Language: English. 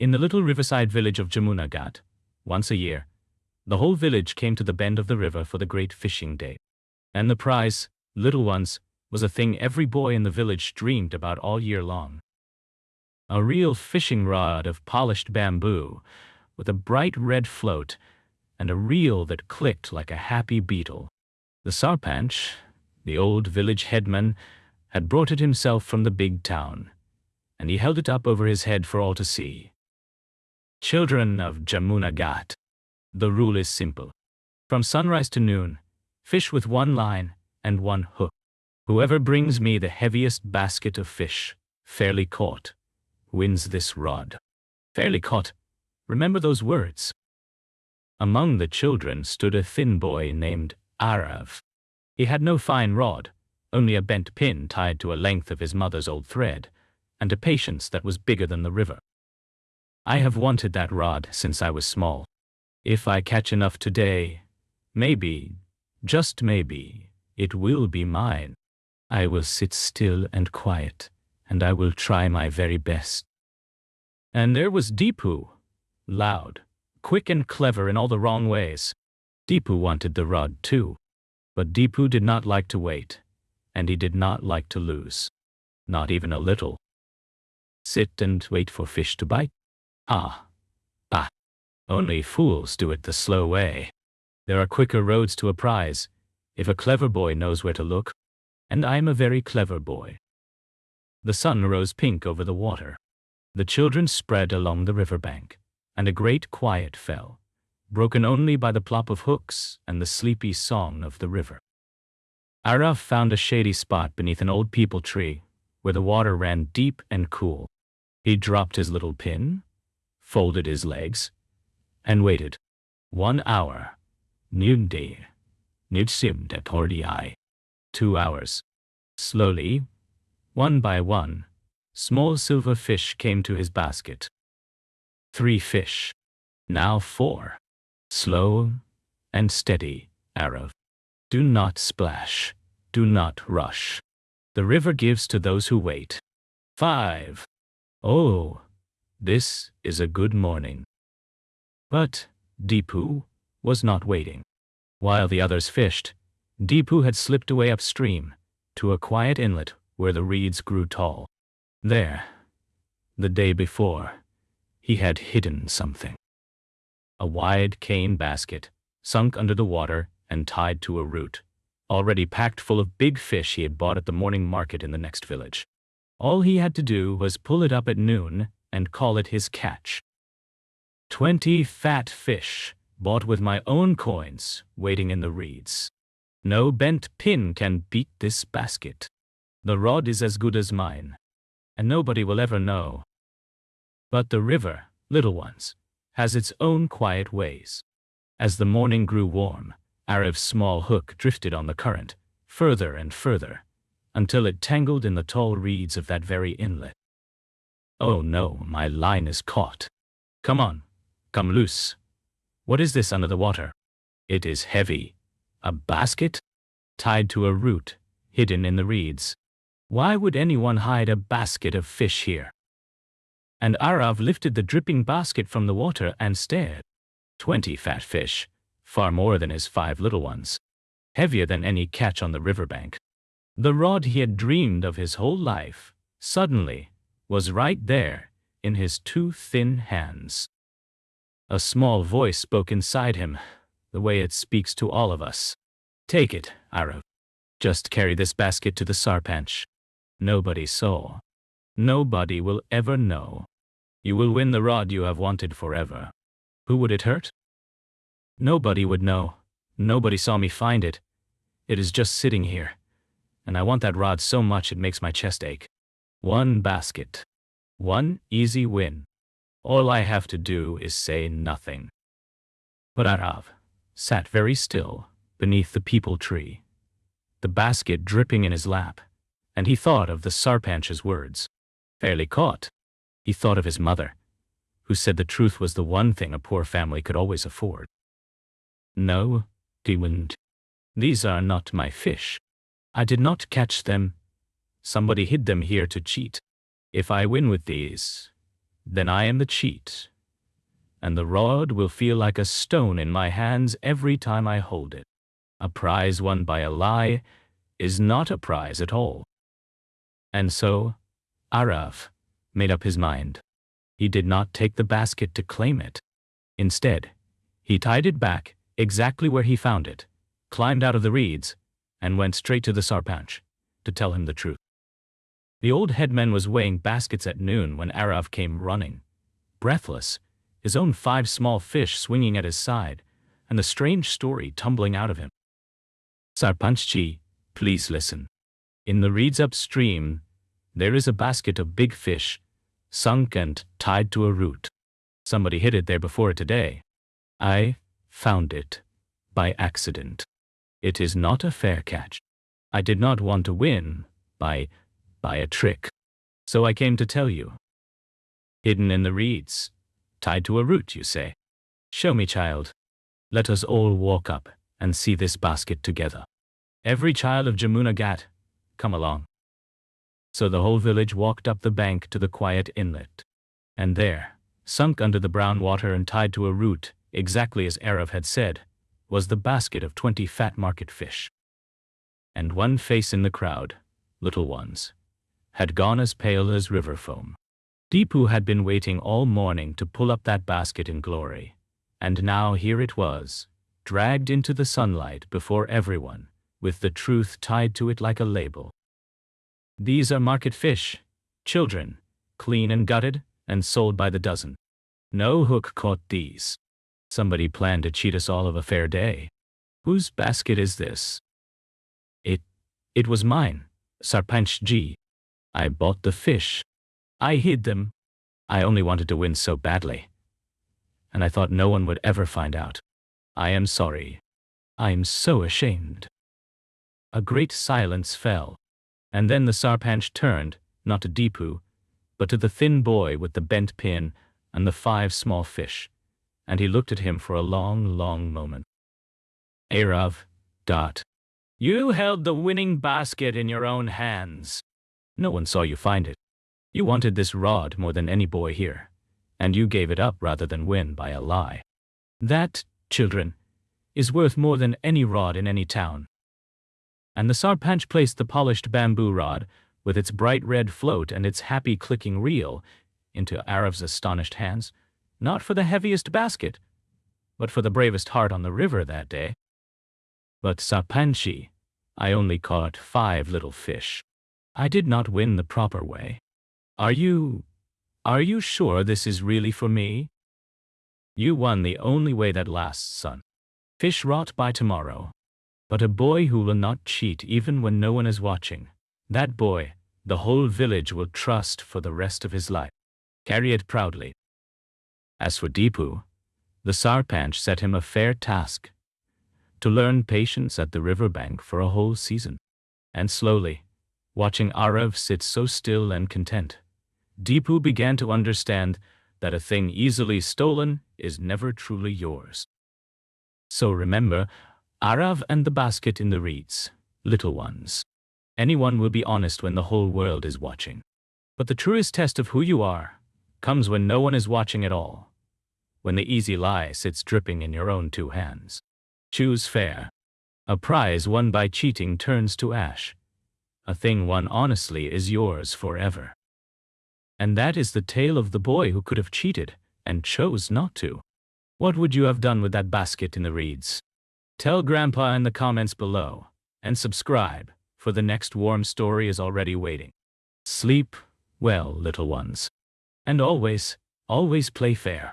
In the little riverside village of Jamunagat, once a year, the whole village came to the bend of the river for the great fishing day. And the prize, little ones, was a thing every boy in the village dreamed about all year long. A real fishing rod of polished bamboo, with a bright red float, and a reel that clicked like a happy beetle. The Sarpanch, the old village headman, had brought it himself from the big town, and he held it up over his head for all to see. Children of Jamunagat, the rule is simple. From sunrise to noon, fish with one line and one hook. Whoever brings me the heaviest basket of fish, fairly caught, wins this rod. Fairly caught. Remember those words. Among the children stood a thin boy named Arav. He had no fine rod, only a bent pin tied to a length of his mother's old thread, and a patience that was bigger than the river. I have wanted that rod since I was small. If I catch enough today, maybe, just maybe, it will be mine. I will sit still and quiet, and I will try my very best. And there was Deepu, loud, quick and clever in all the wrong ways. Deepu wanted the rod too, but Deepu did not like to wait, and he did not like to lose. Not even a little. Sit and wait for fish to bite? Ah. Only fools do it the slow way. There are quicker roads to a prize, if a clever boy knows where to look, and I am a very clever boy. The sun rose pink over the water. The children spread along the riverbank, and a great quiet fell, broken only by the plop of hooks and the sleepy song of the river. Arav found a shady spot beneath an old peepal tree, where the water ran deep and cool. He dropped his little pin, folded his legs, and waited. 1 hour. Noonday. Nidsimdet ordi. 2 hours. Slowly, one by one, small silver fish came to his basket. 3 fish. Now 4. Slow and steady, Arav. Do not splash. Do not rush. The river gives to those who wait. 5. Oh, this is a good morning. But Deepu was not waiting. While the others fished, Deepu had slipped away upstream to a quiet inlet where the reeds grew tall. There, the day before, he had hidden something. A wide cane basket, sunk under the water and tied to a root, already packed full of big fish he had bought at the morning market in the next village. All he had to do was pull it up at noon and call it his catch. 20 fat fish, bought with my own coins, waiting in the reeds. No bent pin can beat this basket. The rod is as good as mine, and nobody will ever know. But the river, little ones, has its own quiet ways. As the morning grew warm, Arav's small hook drifted on the current, further and further, until it tangled in the tall reeds of that very inlet. Oh no, my line is caught. Come on, come loose. What is this under the water? It is heavy. A basket? Tied to a root, hidden in the reeds. Why would anyone hide a basket of fish here? And Arav lifted the dripping basket from the water and stared. 20 fat fish, far more than his 5 little ones. Heavier than any catch on the riverbank. The rod he had dreamed of his whole life, suddenly, was right there, in his 2 thin hands. A small voice spoke inside him, the way it speaks to all of us. Take it, Arav. Just carry this basket to the Sarpanch. Nobody saw. Nobody will ever know. You will win the rod you have wanted forever. Who would it hurt? Nobody would know. Nobody saw me find it. It is just sitting here. And I want that rod so much it makes my chest ache. 1 basket. 1 easy win. All I have to do is say nothing. But Arav sat very still beneath the peepal tree, the basket dripping in his lap, and he thought of the Sarpanch's words. Fairly caught. He thought of his mother, who said the truth was the one thing a poor family could always afford. No, Diwand. These are not my fish. I did not catch them. Somebody hid them here to cheat. If I win with these, then I am the cheat, and the rod will feel like a stone in my hands every time I hold it. A prize won by a lie is not a prize at all. And so, Arav made up his mind. He did not take the basket to claim it. Instead, he tied it back exactly where he found it, climbed out of the reeds, and went straight to the sarpanch to tell him the truth. The old headman was weighing baskets at noon when Arav came running, breathless, his own 5 small fish swinging at his side, and the strange story tumbling out of him. Sarpanchji, please listen. In the reeds upstream, there is a basket of big fish, sunk and tied to a root. Somebody hid it there before today. I found it by accident. It is not a fair catch. I did not want to win by a trick. So I came to tell you. Hidden in the reeds, tied to a root, you say? Show me, child. Let us all walk up and see this basket together. Every child of Jamuna Ghat, come along. So the whole village walked up the bank to the quiet inlet. And there, sunk under the brown water and tied to a root, exactly as Arav had said, was the basket of 20 fat market fish. And one face in the crowd, little ones, had gone as pale as river foam. Deepu had been waiting all morning to pull up that basket in glory, and now here it was, dragged into the sunlight before everyone, with the truth tied to it like a label. These are market fish, children, clean and gutted, and sold by the dozen. No hook caught these. Somebody planned to cheat us all of a fair day. Whose basket is this? It was mine, Sarpanchji. I bought the fish. I hid them. I only wanted to win so badly. And I thought no one would ever find out. I am sorry. I am so ashamed. A great silence fell, and then the sarpanch turned, not to Deepu, but to the thin boy with the bent pin and the 5 small fish, and he looked at him for a long, long moment. Arav, you held the winning basket in your own hands. No one saw you find it. You wanted this rod more than any boy here, and you gave it up rather than win by a lie. That, children, is worth more than any rod in any town. And the sarpanch placed the polished bamboo rod, with its bright red float and its happy clicking reel, into Arav's astonished hands, not for the heaviest basket, but for the bravest heart on the river that day. But Sarpanchi, I only caught 5 little fish. I did not win the proper way. Are you sure this is really for me? You won the only way that lasts, son. Fish rot by tomorrow. But a boy who will not cheat even when no one is watching, that boy, the whole village will trust for the rest of his life. Carry it proudly. As for Deepu, the sarpanch set him a fair task, to learn patience at the riverbank for a whole season. And slowly, watching Arav sit so still and content, Deepu began to understand that a thing easily stolen is never truly yours. So remember, Arav and the basket in the reeds, little ones. Anyone will be honest when the whole world is watching. But the truest test of who you are comes when no one is watching at all, when the easy lie sits dripping in your own 2 hands. Choose fair. A prize won by cheating turns to ash. A thing won honestly is yours forever. And that is the tale of the boy who could have cheated and chose not to. What would you have done with that basket in the reeds? Tell Grandpa in the comments below, and subscribe, for the next warm story is already waiting. Sleep well, little ones. And always, always play fair.